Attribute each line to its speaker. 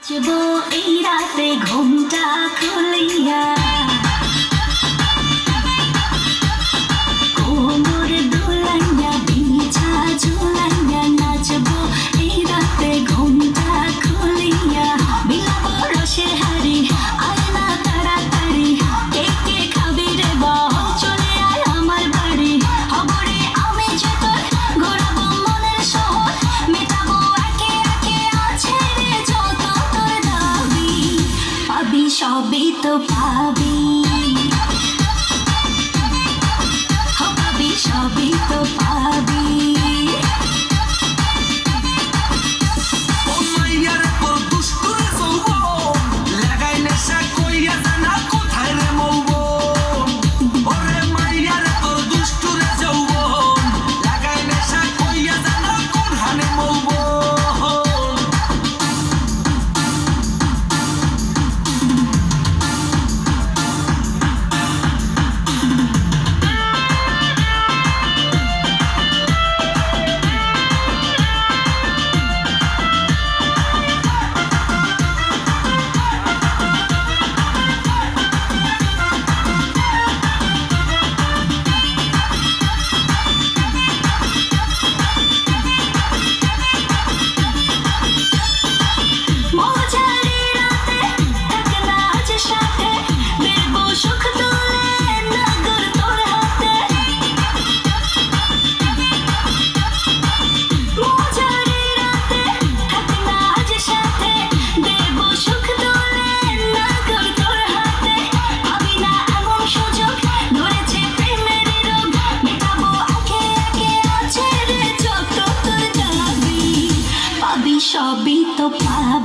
Speaker 1: নাচবো এই রাতে ঘুমটা খুলিয়া, কোমর দুলাইয়া বিছা ঝুলাইয়া, নাচবো এই রাতে ঘুমটা খুলিয়া, বিলাবো রসের হাড়ি আয় না তাড়াতাড়ি, কে কে খাবি রে বল চলে আয় আমার বাড়ি, হবরে আমি যে তোর ঘোরাবো মনের শহর, মেটাবো একে একে আছে রে যত তোর দাবি, পাবি সবই তো পাবি, পাবি সবই তো পাবি। সবই তো পাবি।